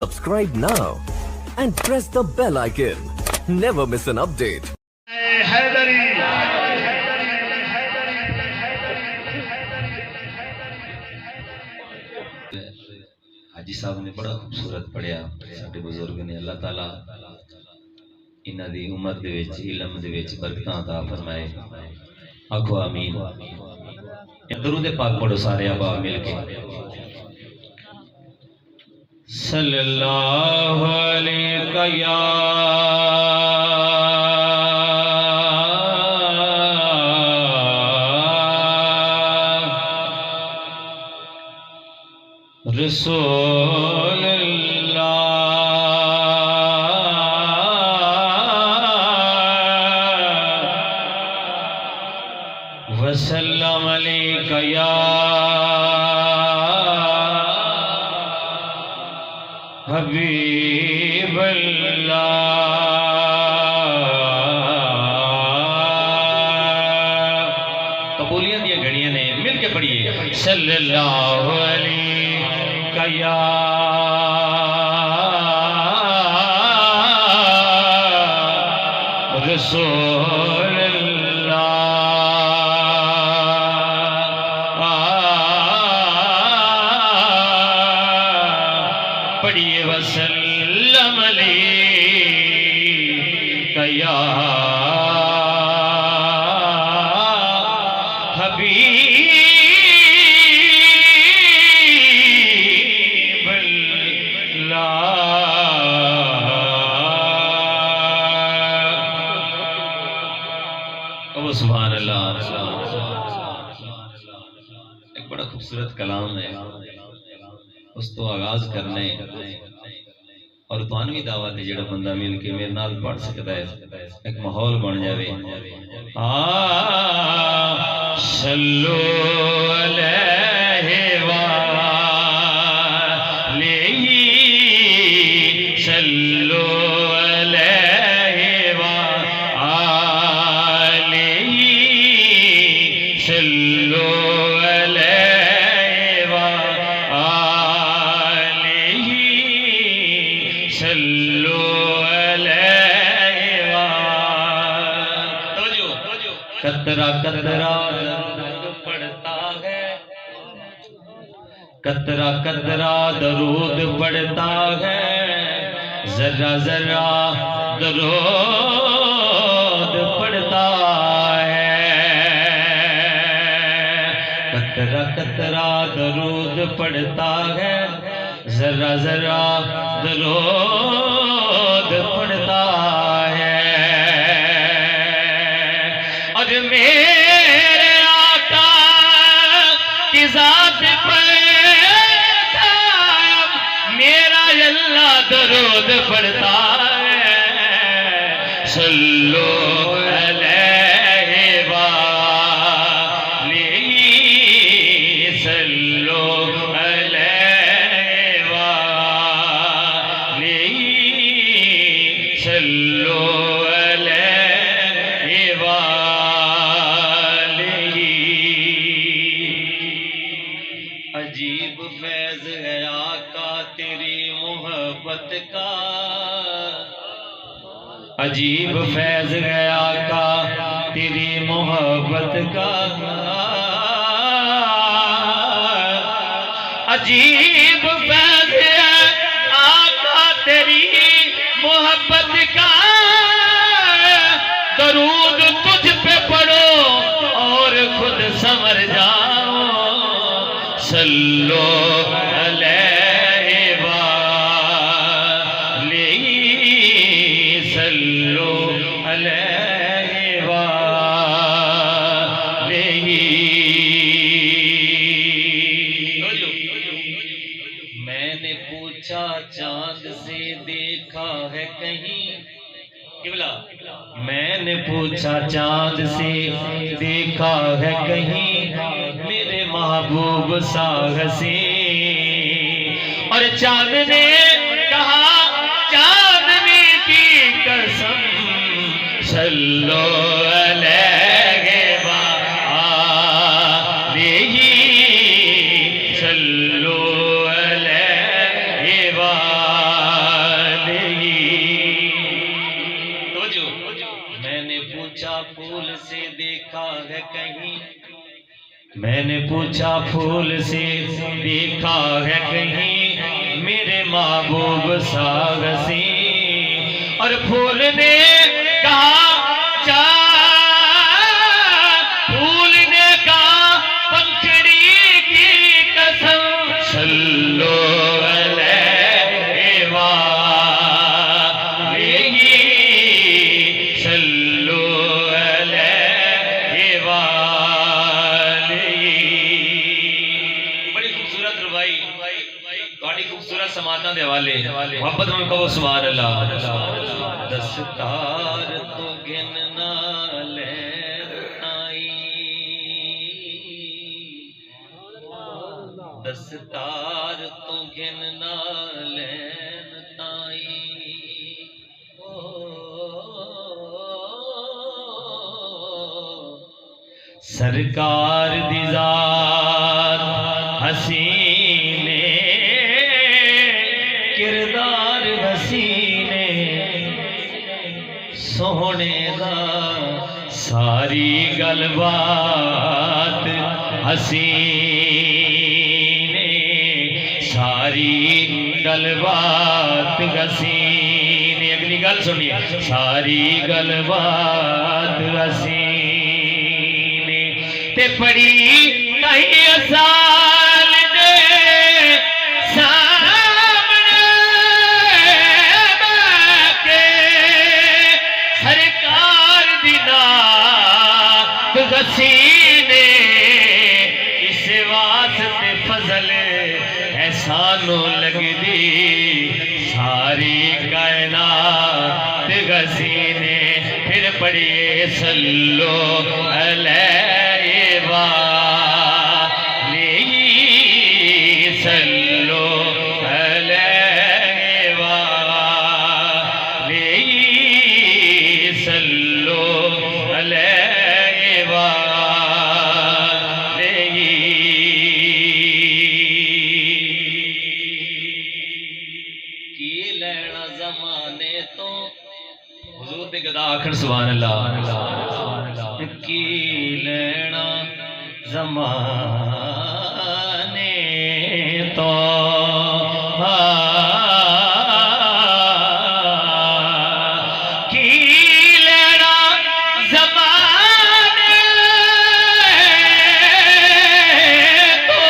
Subscribe now and press the bell icon. Never miss an update. حاجی صاحب نے بڑا خوبصورت پڑھیا ساڈے بزرگ نے اللہ تعالی انہاں دی عمر دے وچ علم دے وچ برکتاں عطا فرمائے آکھو آمین درود پاک پڑھو سارے ابا مل کے صلی اللہ علیہ یا رسول اللہ وسلم علیک یا حبیب اللہ قبولیت دیا گھڑیاں نے مل کے پڑھیے صلی اللہ علیہ یا رسول اللہ پڑھیے وسلم علیک یا حبیب سبحان اللہ ایک بڑا خوبصورت کلام ہے اس تو آغاز کرنے اور توانوی دعوت ہے جڑا بندہ مل کے میرے نال پڑھ سکتا ہے ایک ماحول بن جاوے صلو علیہ وآلہ صلو قطرہ قطرہ درود پڑھتا ہے قطرہ قطرہ درود پڑھتا ہے ذرہ ذرہ درود پڑھتا ہے قطرہ قطرہ درود پڑھتا ہے ذرہ ذرہ درود پڑھتا ہے اور میرے آقا کی ذات پر میرا اللہ درود پڑھتا ہے صلو علیہ وآلہ صلو علیہ وآلہ صلو عجیب فیض ہے آقا تیری محبت کا عجیب فیض ہے آقا تیری محبت کا عجیب فیض ہے آقا تیری محبت کا درود تجھ پہ پڑھو اور خود سمر جاؤ صلو علیہ وآلہ صلو علیہ وآلہ میں نے پوچھا چاند سے دیکھا ہے کہیں میں نے پوچھا چاند سے دیکھا ہے کہیں میرے محبوب سا حسین اور چاند نے کہا چاندنی کی قسم صلو علیہ وآلہ صلو علیہ وآلہ میں نے پوچھا پھول سے دیکھا ہے کہیں میرے محبوب ساغسی، اور پھول نے کہا پھول نے کہا پنکھڑی کی قسم، صلو علیہ صلو علیہ بڑی خوبصورت ربائی تھوڑی خوبصورت سماعتاں دے حوالے محبت نال کہو سبحان اللہ۔ دستار تو گن نہ لین تائیں، دستار تو گن نہ لین تائیں، سرکار دی ذات حسین کردار حسین سونے دا ساری گل بات حسین ساری گل بات حسین، اگلی گل سنیے، ساری گل بات حسین تے پڑی نہیں اسال دے سامنے کے سرکار دی نات حسین، اس واسطے فضل احسانوں لگ دی ساری کائنات حسین۔ پھر پڑھیے صلو علیہ صلو علیہ صلو علیہ کی لینا زمانے تو حضور دے گدا آخر سبحان اللہ، کی لینا زمانے تو کی لینا زمانے تو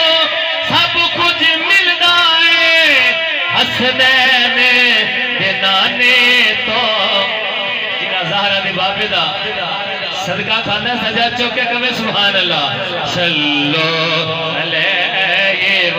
سب کچھ ملدا ہے حسنین دے نانے تو، جنہاں زہرا دے بابے دا صدقہ کھانا سجا چوکے کبھی سبحان اللہ۔ صلو علیہ